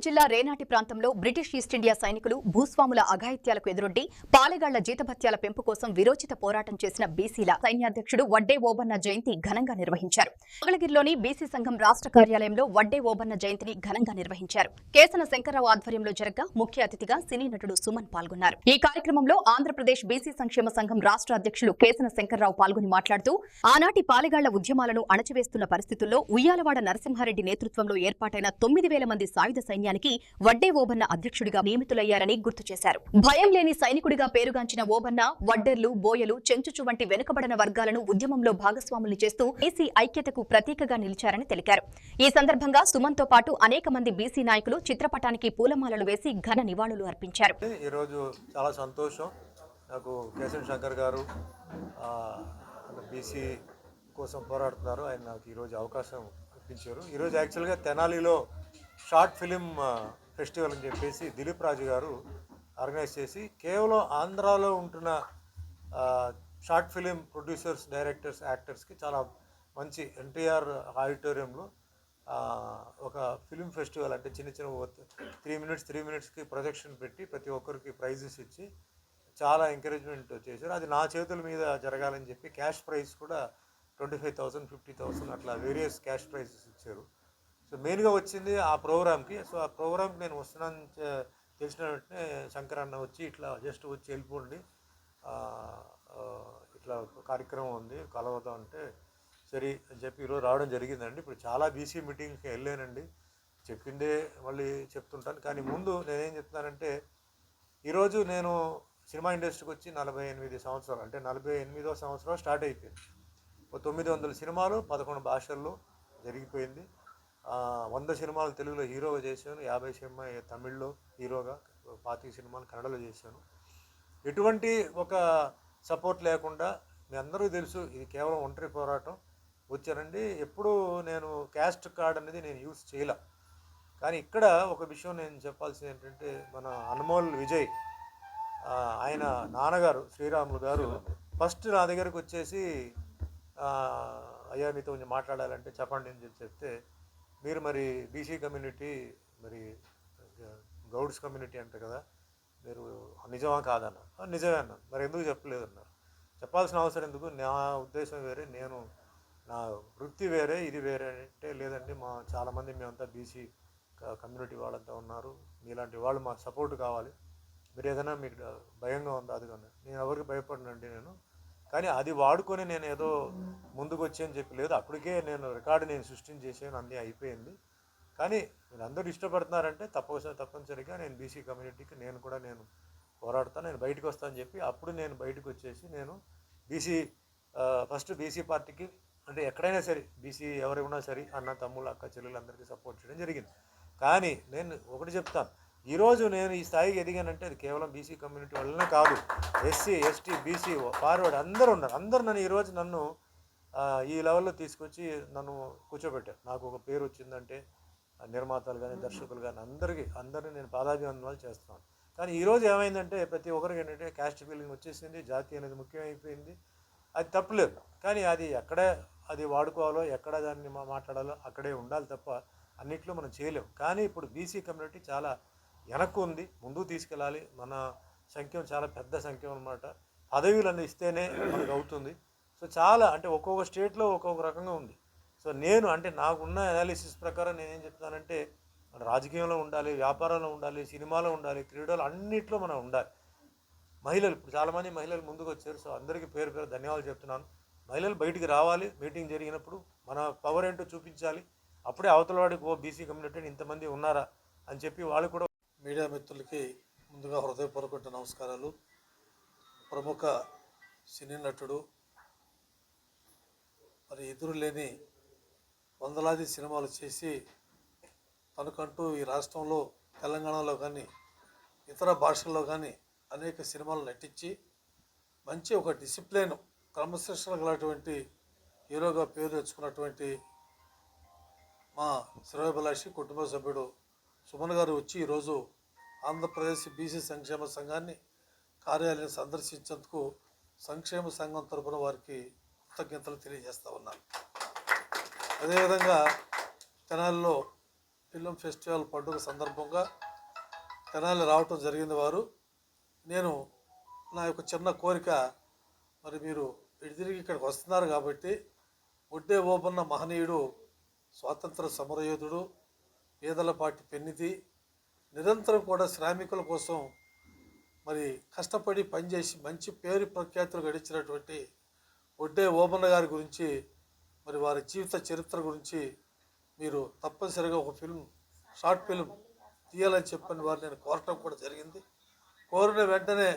జిల్లా రేనాటి ప్రాంతంలో British east India సైనికులు భూస్వాముల అఘాయిత్యాలకు ఎదురొడ్డి పాలెగాళ్ల జీతభత్యాల పెంపు కోసం విరోచిత పోరాటం చేసిన బీసీల సైన్యాధ్యక్షుడు వడ్డే ఓబన్న జయంతి ఘనంగా నిర్వహించారు. మంగళగిరిలోని బీసీ సంఘం రాష్ట్ర కార్యాలయంలో వడ్డే ఓబన్న జయంతిని ఘనంగా నిర్వహించారు. కేసన శంకర్రావు ఆధ్వర్యంలో జరగ్గా ముఖ్య అతిథిగా సినీ నటుడు సుమన్ పాల్గొన్నారు. ఈ కార్యక్రమంలో ఆంధ్రప్రదేశ్ బీసీ సంక్షేమ సంఘం రాష్ట్ర అధ్యక్షులు కేసన శంకర్రావు పాల్గొని మాట్లాడుతూ ఆనాటి పాలెగాళ్ల ఉద్యమాలను అణచివేస్తున్న పరిస్థితుల్లో ఉయ్యాలవాడ నరసింహారెడ్డి నేతృత్వంలో ఏర్పాటైన 9,000 మంది సాయుధ సైన్యానికి వడ్డే ఓబన్న అధ్యక్షుడిగా నియమితులయ్యారని గుర్తు చేశారు. భయం లేని సైనికుడిగా పేరుగాంచిన ఓబన్న వడ్డెర్లు, బోయలు, చెంచుచు వంటి వెనుకబడిన వర్గాలను ఉద్యమంలో భాగస్వాములు చేస్తూ బీసీ ఐక్యతకు ప్రతీకగా నిలిచారని తెలిపారు. ఈ సందర్భంగా సుమన్ తో పాటు అనేక మంది బీసీ నాయకులు చిత్రపటానికి పూలమాలలు వేసి ఘన నివాళులు అర్పించారు. ఈ రోజు చాలా సంతోషం. నాకు కేసన శంకర్ గారు బీసీ కోసం పోరాడుతున్నారు. ఆయన నాకు ఈరోజు అవకాశం ఇప్పించారు. ఈరోజు యాక్చువల్గా తెనాలిలో షార్ట్ ఫిలిం ఫెస్టివల్ అని చెప్పేసి దిలీప్ రాజు గారు ఆర్గనైజ్ చేసి కేవలం ఆంధ్రాలో ఉంటున్న షార్ట్ ఫిలిం ప్రొడ్యూసర్స్, డైరెక్టర్స్, యాక్టర్స్కి చాలా మంచి ఎన్టీఆర్ ఆడిటోరియంలో ఒక ఫిలిం ఫెస్టివల్ అంటే చిన్న 3 మినిట్స్కి ప్రొజెక్షన్ పెట్టి ప్రతి ఒక్కరికి ప్రైజెస్ ఇచ్చి చాలా ఎంకరేజ్మెంట్ చేశారు. అది నా చేతుల మీద జరగాలని చెప్పి క్యాష్ ప్రైజ్ కూడా 25,000, 50,000 అట్లా వేరియస్ క్యాష్ ప్రైజెస్ ఇచ్చారు. సో మెయిన్గా వచ్చింది ఆ ప్రోగ్రామ్కి. సో ఆ ప్రోగ్రామ్కి నేను వస్తున్నాను తెలిసిన వెంటనే శంకర్ అన్న వచ్చి ఇట్లా జస్ట్ వచ్చి వెళ్ళిపోండి, ఇట్లా కార్యక్రమం ఉంది కలవదాం అంటే సరే అని చెప్పి ఈరోజు రావడం జరిగిందండి. ఇప్పుడు చాలా బీసీ మీటింగ్కి వెళ్ళానండి, చెప్పిందే మళ్ళీ చెప్తుంటాను. కానీ ముందు నేనేం చెప్తున్నానంటే ఈరోజు నేను సినిమా ఇండస్ట్రీకి వచ్చి 48 సంవత్సరాలు, అంటే 48వ సంవత్సరం స్టార్ట్ అయిపోయింది. 900 సినిమాలు 11 భాషల్లో జరిగిపోయింది. 100 సినిమాలు తెలుగులో హీరోగా చేశాను, 50 సినిమా తమిళ్లో హీరోగా, 25 సినిమాలు కన్నడలో చేశాను. ఎటువంటి ఒక సపోర్ట్ లేకుండా మీ అందరూ తెలుసు ఇది కేవలం ఒంటరి పోరాటం వచ్చానండి. ఎప్పుడు నేను క్యాస్ట్ కార్డ్ అనేది నేను యూజ్ చేయలే. కానీ ఇక్కడ ఒక విషయం నేను చెప్పాల్సింది ఏంటంటే మన అన్మోల్ విజయ్ ఆయన నాన్నగారు శ్రీరాములు గారు ఫస్ట్ నా దగ్గరకు వచ్చేసి అయ్యా మీతో కొంచెం మాట్లాడాలంటే చెప్పండి అని చెప్తే మీరు మరి బీసీ కమ్యూనిటీ, మరి గౌడ్స్ కమ్యూనిటీ అంటారు కదా, మీరు నిజమా కాదన్న. నిజమే అన్నాను. మరి ఎందుకు చెప్పలేదన్నారు. చెప్పాల్సిన అవసరం ఎందుకు, నా ఉద్దేశం వేరే, నేను నా వృత్తి వేరే, ఇది వేరే అంటే లేదండి మా చాలామంది మేమంతా బీసీ కమ్యూనిటీ వాళ్ళంతా ఉన్నారు, మీలాంటి వాళ్ళు మాకు సపోర్ట్ కావాలి, మీరు ఏదైనా మీకు భయంగా ఉందా అది కానీ నేను ఎవరికి భయపడినండి నేను. కానీ అది వాడుకొని నేను ఏదో ముందుకు వచ్చాయని చెప్పి లేదు, అప్పటికే నేను రికార్డు నేను సృష్టించేసాను, అన్నీ అయిపోయింది. కానీ మీరు అందరూ ఇష్టపడుతున్నారంటే తప్పనిసరిగా నేను బీసీ కమ్యూనిటీకి నేను పోరాడతాను, నేను బయటకు వస్తానని చెప్పి అప్పుడు నేను బయటకు వచ్చేసి నేను ఫస్ట్ బీసీ పార్టీకి, అంటే ఎక్కడైనా సరే బీసీ ఎవరైనా సరే అన్న తమ్ముళ్ళు అక్క చెల్లెలు అందరికీ సపోర్ట్ చేయడం జరిగింది. కానీ నేను ఒకటి చెప్తాను, ఈరోజు నేను ఈ స్థాయికి ఎదిగానంటే అది కేవలం బీసీ కమ్యూనిటీ వల్లనే కాదు. ఎస్సీ, ఎస్టీ, బీసీ, ఫార్వర్డ్ అందరూ ఉన్నారు. అందరూ నన్ను ఈ లెవెల్లో తీసుకొచ్చి నన్ను కూర్చోబెట్టారు. నాకు ఒక పేరు వచ్చిందంటే నిర్మాతలు కానీ దర్శకులు కానీ అందరినీ నేను పాదాభివందనాలు చేస్తున్నాను. కానీ ఈరోజు ఏమైందంటే ప్రతి ఒక్కరికి ఏంటంటే క్యాస్ట్ ఫీలింగ్ వచ్చేసింది, జాతి అనేది ముఖ్యమైపోయింది. అది తప్పులేదు, కానీ అది వాడుకోవాలో ఎక్కడ దాన్ని మాట్లాడాలో అక్కడే ఉండాలి తప్ప అన్నిట్లో మనం చేయలేము. కానీ ఇప్పుడు బీసీ కమ్యూనిటీ చాలా వెనక్కు ఉంది, ముందుకు తీసుకెళ్ళాలి. మన సంఖ్యం చాలా పెద్ద సంఖ్యం అనమాట. పదవులు ఇస్తేనే మనకు అవుతుంది. సో చాలా అంటే ఒక్కొక్క స్టేట్లో ఒక్కొక్క రకంగా ఉంది. సో నేను అంటే నాకున్న అనాలిసిస్ ప్రకారం నేనేం చెప్తానంటే రాజకీయంలో ఉండాలి, వ్యాపారంలో ఉండాలి, సినిమాలో ఉండాలి, క్రీడలు అన్నిట్లో మనం ఉండాలి. మహిళలు ఇప్పుడు చాలామంది మహిళలు ముందుకు వచ్చారు. సో అందరికీ పేరు ధన్యవాదాలు చెప్తున్నాను. మహిళలు బయటికి రావాలి, మీటింగ్ జరిగినప్పుడు మన పవర్ ఏంటో చూపించాలి. అప్పుడే అవతల వాడికి బీసీ కమ్యూనిటీ ఇంతమంది ఉన్నారా అని చెప్పి వాళ్ళు కూడా. మీడియా మిత్రులకి ముందుగా హృదయపూర్వక నమస్కారాలు. ప్రముఖ సినీ నటుడు, మరి ఎదురులేని వందలాది సినిమాలు చేసి తనకంటూ ఈ రాష్ట్రంలో తెలంగాణలో కానీ ఇతర భాషల్లో కానీ అనేక సినిమాలు నటించి మంచి ఒక డిసిప్లిన్, క్రమశిక్షణ గలటువంటి హీరోగా పేరు తెచ్చుకున్నటువంటి మా శ్రేయోభిలాషి కుటుంబ సభ్యుడు సుమన్ గారు వచ్చి ఈరోజు ఆంధ్రప్రదేశ్ బీసీ సంక్షేమ సంఘాన్ని కార్యాలయం సందర్శించేందుకు సంక్షేమ సంఘం తరపున వారికి కృతజ్ఞతలు తెలియజేస్తా ఉన్నాను. అదేవిధంగా తెనాలిలో ఫిల్మ్ ఫెస్టివల్ పండుగ సందర్భంగా తెనాలి రావటం జరిగింది. వారు నేను నా యొక్క చిన్న కోరిక, మరి మీరు ఇటు తిరిగి ఇక్కడికి వస్తున్నారు కాబట్టి ఒడ్డే ఓబన్న మహనీయుడు, స్వాతంత్ర సమరయోధుడు, పేదలపాటి పెన్నిధి, నిరంతరం కూడా శ్రామికుల కోసం మరి కష్టపడి పనిచేసి మంచి పేరు ప్రఖ్యాతులు గడించినటువంటి ఒడ్డే ఓబన్న గారి గురించి, మరి వారి జీవిత చరిత్ర గురించి మీరు తప్పనిసరిగా ఒక షార్ట్ ఫిల్మ్ తీయాలని చెప్పని వారు నేను కోరటం కూడా జరిగింది. కోరిన వెంటనే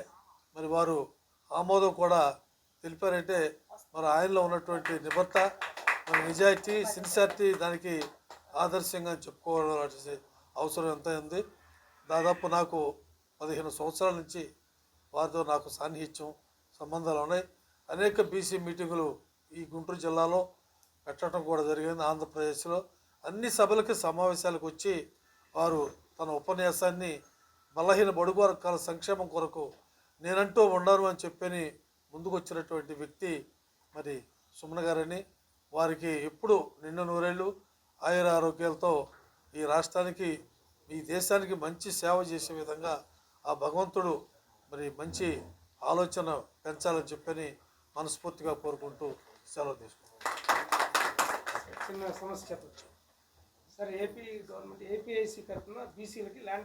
మరి వారు ఆమోదం కూడా తెలిపారంటే మరి ఆయనలో ఉన్నటువంటి నిబద్ధత, మరి నిజాయితీ, సిన్సియారిటీ దానికి ఆదర్శంగా చెప్పుకోవాల్సిన అవసరం ఎంత ఉంది. దాదాపు నాకు 15 సంవత్సరాల నుంచి వారితో నాకు సాన్నిహిత్యం, సంబంధాలు ఉన్నాయి. అనేక బీసీ మీటింగులు ఈ గుంటూరు జిల్లాలో పెట్టడం కూడా జరిగింది. ఆంధ్రప్రదేశ్లో అన్ని సభలకి, సమావేశాలకు వచ్చి వారు తన ఉపన్యాసాన్ని బలహీన బడుగు వర్గాల సంక్షేమం కొరకు నేనంటూ ఉండను అని చెప్పని ముందుకు వచ్చినటువంటి వ్యక్తి మరి సుమన్ గారని. వారికి ఎప్పుడు నిండు నూరేళ్ళు ఆయుర ఆరోగ్యాలతో ఈ రాష్ట్రానికి, ఈ దేశానికి మంచి సేవ చేసే విధంగా ఆ భగవంతుడు మరి మంచి ఆలోచన పెంచాలని చెప్పని మనస్ఫూర్తిగా కోరుకుంటూ సెలవు తీసుకుంటాం. చిన్న సమస్య చెప్పచ్చు సార్. ఏపీ గవర్నమెంట్ ఏపీఐసి తరఫున బీసీలకి ల్యాండ్